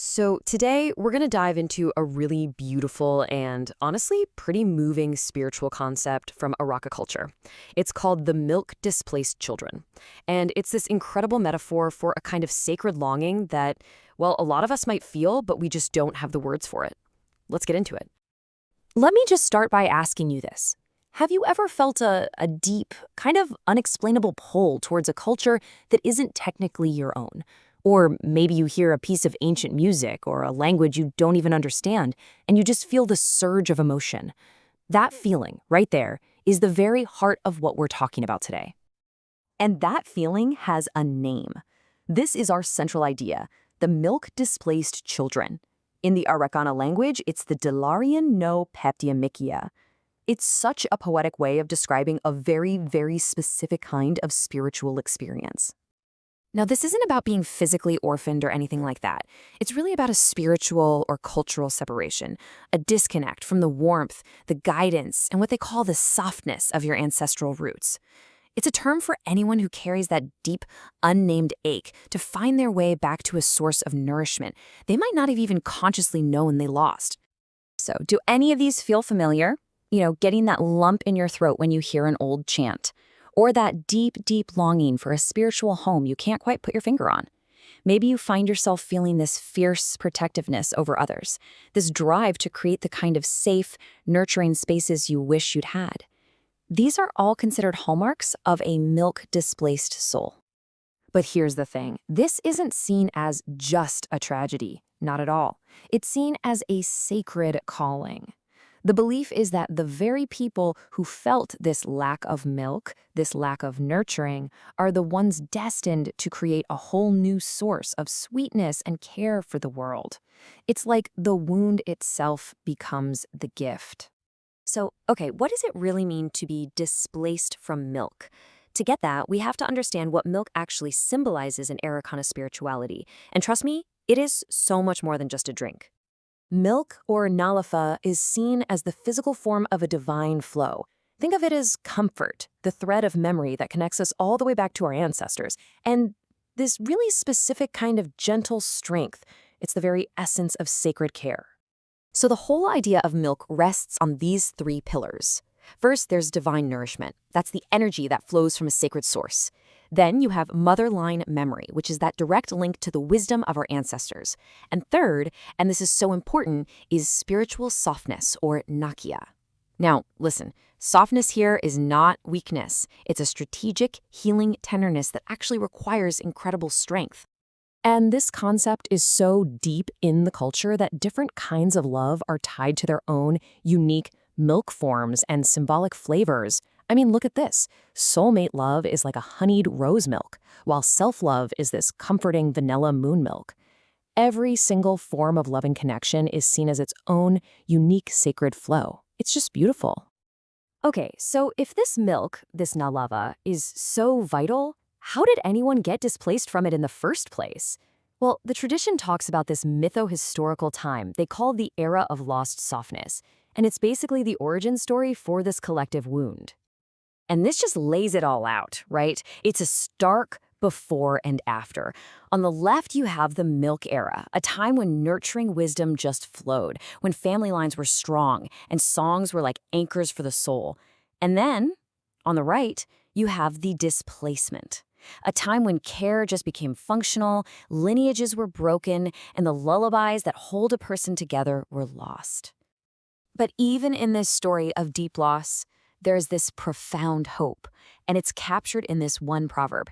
So, today we're going to dive into a really beautiful and honestly pretty moving spiritual concept from Arreqqana culture. It's called the milk-displaced children. And it's this incredible metaphor for a kind of sacred longing that, well, a lot of us might feel, but we just don't have the words for it. Let's get into it. Let me just start by asking you this. Have you ever felt a deep, kind of unexplainable pull towards a culture that isn't technically your own? Or maybe you hear a piece of ancient music or a language you don't even understand, and you just feel the surge of emotion. That feeling, right there, is the very heart of what we're talking about today. And that feeling has a name. This is our central idea, the milk-displaced children. In the Arreqqana language, it's the Dulaariin no Peppiqqya. It's such a poetic way of describing a very, very specific kind of spiritual experience. Now, this isn't about being physically orphaned or anything like that. It's really about a spiritual or cultural separation, a disconnect from the warmth, the guidance, and what they call the softness of your ancestral roots. It's a term for anyone who carries that deep, unnamed ache to find their way back to a source of nourishment they might not have even consciously known they lost. So, do any of these feel familiar? Getting that lump in your throat when you hear an old chant. Or that deep, deep longing for a spiritual home you can't quite put your finger on. Maybe you find yourself feeling this fierce protectiveness over others, this drive to create the kind of safe, nurturing spaces you wish you'd had. These are all considered hallmarks of a milk-displaced soul. But here's the thing. This isn't seen as just a tragedy. Not at all. It's seen as a sacred calling. The belief is that the very people who felt this lack of milk, this lack of nurturing, are the ones destined to create a whole new source of sweetness and care for the world. It's like the wound itself becomes the gift. So, okay, what does it really mean to be displaced from milk? To get that, we have to understand what milk actually symbolizes in Arreqqana spirituality. And trust me, it is so much more than just a drink. Milk, or Nalaava, is seen as the physical form of a divine flow. Think of it as comfort, the thread of memory that connects us all the way back to our ancestors, and this really specific kind of gentle strength. It's the very essence of sacred care. So the whole idea of milk rests on these three pillars. First, there's divine nourishment. That's the energy that flows from a sacred source. Then you have mother-line memory, which is that direct link to the wisdom of our ancestors. And third, and this is so important, is spiritual softness, or nakya. Now, listen, softness here is not weakness. It's a strategic, healing tenderness that actually requires incredible strength. And this concept is so deep in the culture that different kinds of love are tied to their own unique milk forms and symbolic flavors. I mean, look at this. Soulmate love is like a honeyed rose milk, while self-love is this comforting vanilla moon milk. Every single form of love and connection is seen as its own unique sacred flow. It's just beautiful. Okay, so if this milk, this Nalaava, is so vital, how did anyone get displaced from it in the first place? Well, the tradition talks about this mytho-historical time they call the era of lost softness, and it's basically the origin story for this collective wound. And this just lays it all out, right? It's a stark before and after. On the left, you have the milk era, a time when nurturing wisdom just flowed, when family lines were strong and songs were like anchors for the soul. And then, on the right, you have the displacement, a time when care just became functional, lineages were broken, and the lullabies that hold a person together were lost. But even in this story of deep loss, there's this profound hope, and it's captured in this one proverb.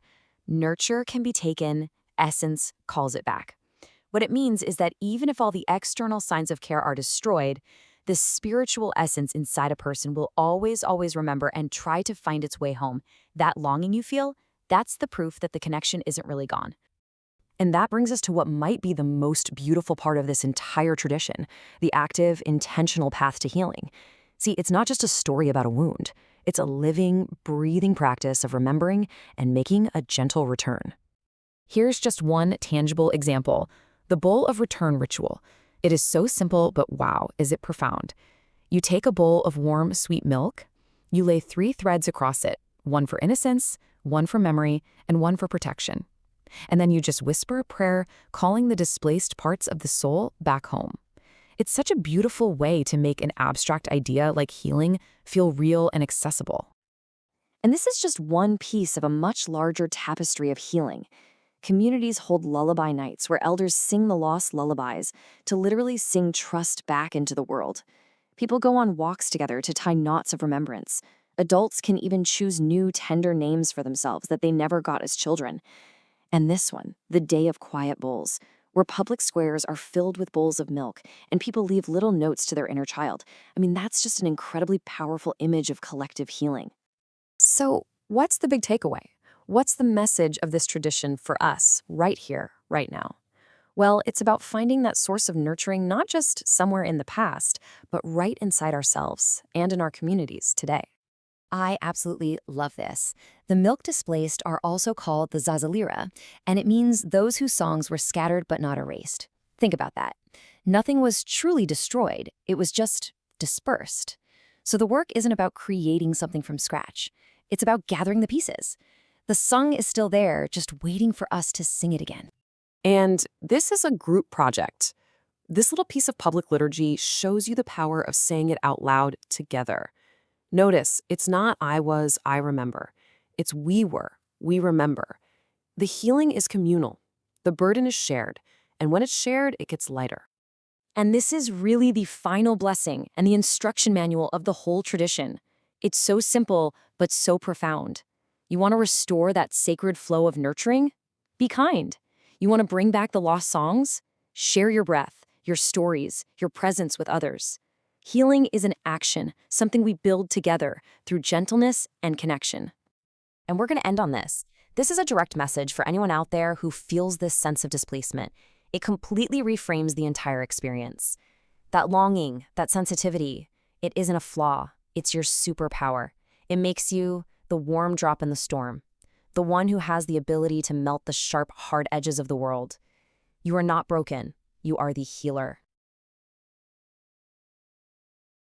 Nurture can be taken, essence calls it back. What it means is that even if all the external signs of care are destroyed, the spiritual essence inside a person will always, always remember and try to find its way home. That longing you feel, that's the proof that the connection isn't really gone. And that brings us to what might be the most beautiful part of this entire tradition, the active, intentional path to healing. See, it's not just a story about a wound. It's a living, breathing practice of remembering and making a gentle return. Here's just one tangible example, the bowl of return ritual. It is so simple, but wow, is it profound. You take a bowl of warm, sweet milk. You lay 3 threads across it, one for innocence, one for memory, and one for protection. And then you just whisper a prayer, calling the displaced parts of the soul back home. It's such a beautiful way to make an abstract idea like healing feel real and accessible. And this is just one piece of a much larger tapestry of healing. Communities hold lullaby nights where elders sing the lost lullabies to literally sing trust back into the world. People go on walks together to tie knots of remembrance. Adults can even choose new, tender names for themselves that they never got as children. And this one, the Day of Quiet Bowls, where public squares are filled with bowls of milk and people leave little notes to their inner child. I mean, that's just an incredibly powerful image of collective healing. So, what's the big takeaway? What's the message of this tradition for us, right here, right now? Well, it's about finding that source of nurturing not just somewhere in the past, but right inside ourselves and in our communities today. I absolutely love this. The Milk-Displaced are also called the Zazalira, and it means those whose songs were scattered but not erased. Think about that. Nothing was truly destroyed, it was just dispersed. So the work isn't about creating something from scratch. It's about gathering the pieces. The song is still there, just waiting for us to sing it again. And this is a group project. This little piece of public liturgy shows you the power of saying it out loud together. Notice, it's not I was, I remember. It's we were, we remember. The healing is communal. The burden is shared. And when it's shared, it gets lighter. And this is really the final blessing and the instruction manual of the whole tradition. It's so simple, but so profound. You want to restore that sacred flow of nurturing? Be kind. You want to bring back the lost songs? Share your breath, your stories, your presence with others. Healing is an action, something we build together through gentleness and connection. And we're going to end on this. This is a direct message for anyone out there who feels this sense of displacement. It completely reframes the entire experience. That longing, that sensitivity, it isn't a flaw. It's your superpower. It makes you the warm drop in the storm, the one who has the ability to melt the sharp, hard edges of the world. You are not broken. You are the healer.